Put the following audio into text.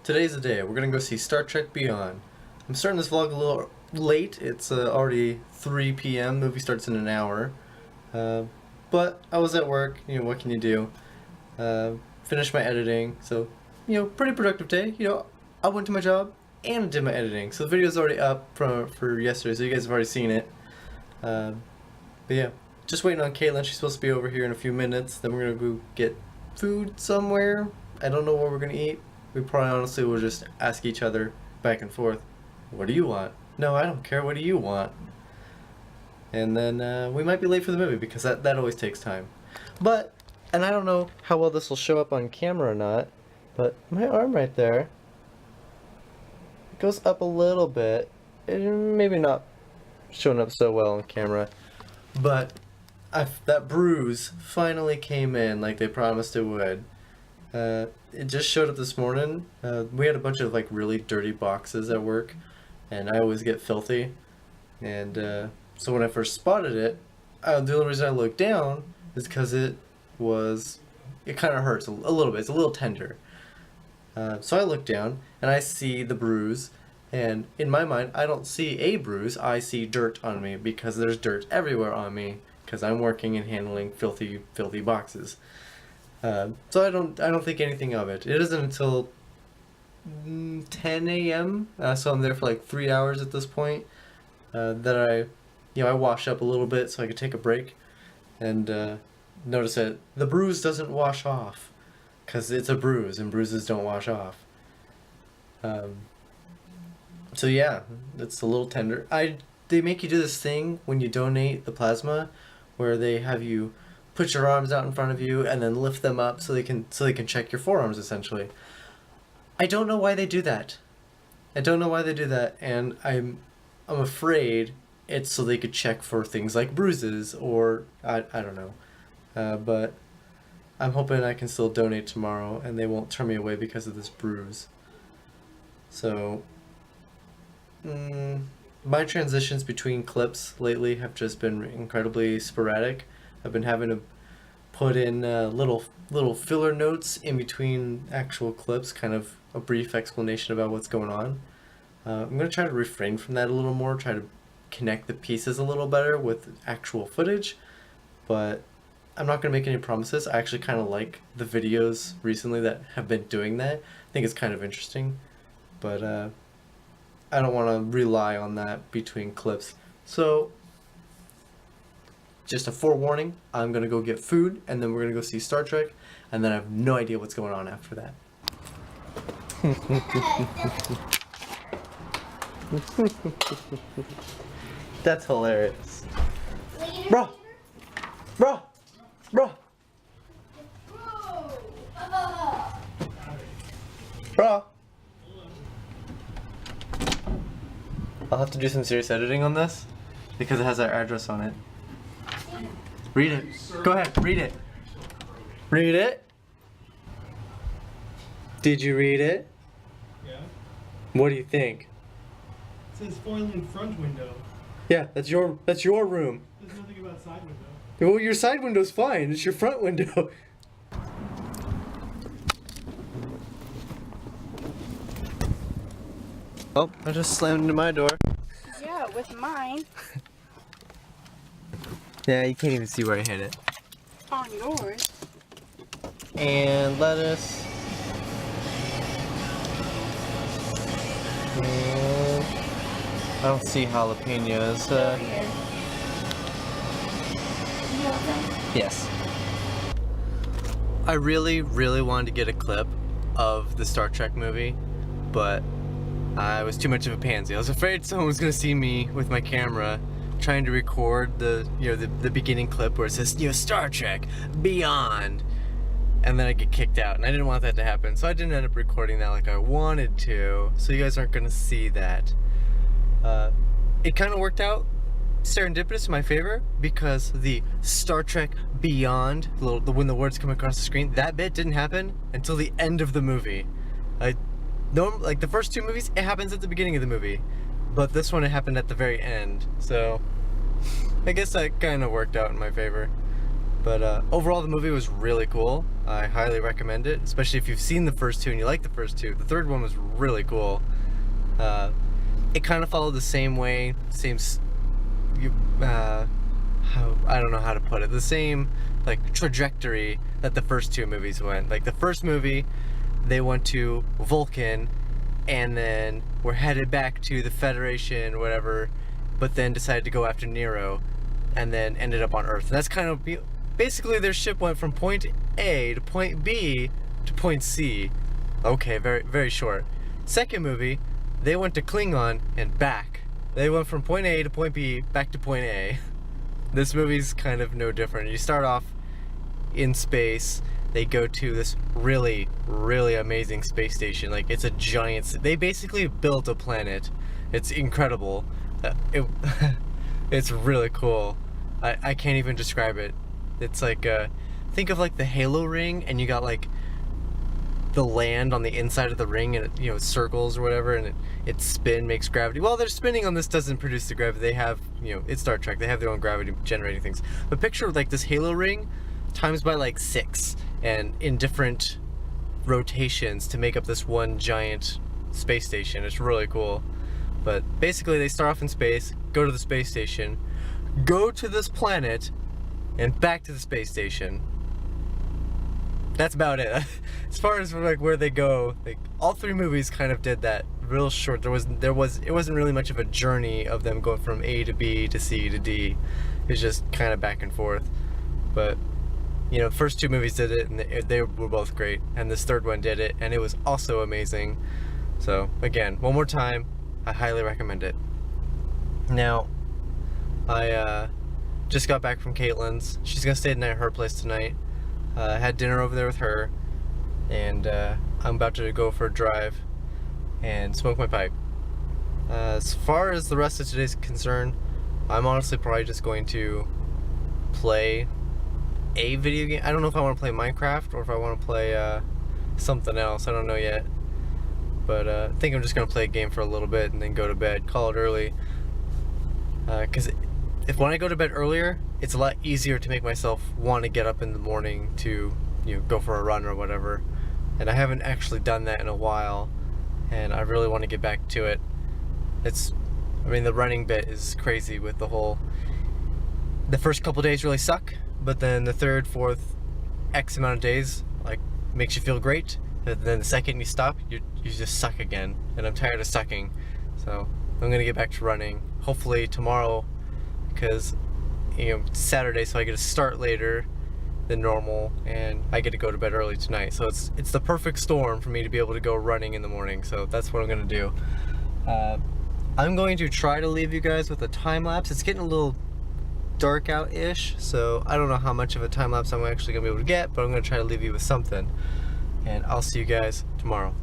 Today's the day. We're gonna go see Star Trek Beyond. I'm starting this vlog a little late. It's already 3 p.m. Movie starts in an hour. But I was at work. You know, what can you do? Finished my editing. So, you know, pretty productive day. You know, I went to my job and did my editing. So the video's already up for yesterday. So you guys have already seen it. But yeah, just waiting on Caitlin. She's supposed to be over here in a few minutes. Then we're gonna go get food somewhere. I don't know what we're gonna eat. We probably honestly will just ask each other back and forth, what do you want? No, I don't care, what do you want? And then we might be late for the movie because that always takes time. But, and I don't know how well this will show up on camera or not, but my arm right there, it goes up a little bit. It maybe not showing up so well on camera, but that bruise finally came in like they promised it would. It just showed up this morning. We had a bunch of like really dirty boxes at work, and I always get filthy. And so when I first spotted it, the only reason I looked down is because it kind of hurts a little bit. It's a little tender. So I look down and I see the bruise, and in my mind, I don't see a bruise. I see dirt on me because there's dirt everywhere on me because I'm working and handling filthy boxes. So I don't think anything of it. It isn't until 10 a.m. So I'm there for like 3 hours at this point. That I wash up a little bit so I could take a break, and notice that the bruise doesn't wash off, cause it's a bruise and bruises don't wash off. So yeah, it's a little tender. They make you do this thing when you donate the plasma, where they have you put your arms out in front of you and then lift them up so they can check your forearms essentially. I don't know why they do that. And I'm afraid it's so they could check for things like bruises or I don't know. But I'm hoping I can still donate tomorrow and they won't turn me away because of this bruise. So my transitions between clips lately have just been incredibly sporadic. I've been having to put in little filler notes in between actual clips, kind of a brief explanation about what's going on. I'm going to try to refrain from that a little more, try to connect the pieces a little better with actual footage, but I'm not going to make any promises. I actually kind of like the videos recently that have been doing that. I think it's kind of interesting, but I don't want to rely on that between clips. So just a forewarning, I'm going to go get food, and then we're going to go see Star Trek, and then I have no idea what's going on after that. That's hilarious. Bro! I'll have to do some serious editing on this because it has our address on it. Read it. Go ahead, read it. Read it? Did you read it? Yeah. What do you think? It says foiling front window. Yeah, that's your room. There's nothing about side window. Well, your side window's fine. It's your front window. Oh, I just slammed into my door. Yeah, with mine. Yeah, you can't even see where I hit it. On yours. And lettuce. And I don't see jalapenos. Yes. I really wanted to get a clip of the Star Trek movie, but I was too much of a pansy. I was afraid someone was gonna see me with my camera trying to record the beginning clip where it says, Star Trek Beyond, and then I get kicked out, and I didn't want that to happen, so I didn't end up recording that like I wanted to, so you guys aren't gonna see that. It kind of worked out serendipitous in my favor because the Star Trek Beyond, when the words come across the screen, that bit didn't happen until the end of the movie. Like the first two movies, it happens at the beginning of the movie. but this one it happened at the very end, so I guess that kind of worked out in my favor. But overall, the movie was really cool. I highly recommend it, especially if you've seen the first two and you like the first two. The third one was really cool. It kind of followed the same way, I don't know how to put it, the same like trajectory that the first two movies went. Like the first movie, they went to Vulcan and then were headed back to the Federation or whatever, but then decided to go after Nero and then ended up on Earth. And that's kind of basically their ship went from point A to point B to point C. Okay, very, very short. Second movie, they went to Klingon and back. They went from point A to point B, back to point A. This movie's kind of no different. You start off in space, they go to this really, really amazing space station. Like, it's a giant, they basically built a planet. It's incredible. It's really cool. I can't even describe it. It's like, think of like the Halo ring, and you got like the land on the inside of the ring, and it, it circles or whatever, and it makes gravity. Well, their spinning on this doesn't produce the gravity. They have, it's Star Trek. They have their own gravity generating things. But picture like this Halo ring times by like 6, and in different rotations to make up this one giant space station. It's really cool. But basically, they start off in space, go to the space station, go to this planet, and back to the space station. That's about it. As far as like where they go, like all three movies kind of did that real short. It wasn't really much of a journey of them going from A to B to C to D. It's just kind of back and forth. But the first two movies did it, and they were both great. And this third one did it, and it was also amazing. So again, one more time, I highly recommend it. Now, I just got back from Caitlin's. She's gonna stay the night at her place tonight. Had dinner over there with her, and I'm about to go for a drive and smoke my pipe. As far as the rest of today's concerned, I'm honestly probably just going to play a video game. I don't know if I want to play Minecraft or if I want to play something else. I don't know yet. But I think I'm just going to play a game for a little bit and then go to bed, call it early. Because when I go to bed earlier, it's a lot easier to make myself want to get up in the morning to go for a run or whatever. And I haven't actually done that in a while, and I really want to get back to it. The running bit is crazy with the first couple days really suck, but then the third, fourth, X amount of days like makes you feel great. And then the second you stop, you just suck again, and I'm tired of sucking. So I'm gonna get back to running hopefully tomorrow, because it's Saturday, so I get to start later than normal, and I get to go to bed early tonight. So it's the perfect storm for me to be able to go running in the morning. So that's what I'm gonna do. I'm going to try to leave you guys with a time lapse. It's getting a little dark out-ish, so I don't know how much of a time lapse I'm actually gonna be able to get, but I'm gonna try to leave you with something. And I'll see you guys tomorrow.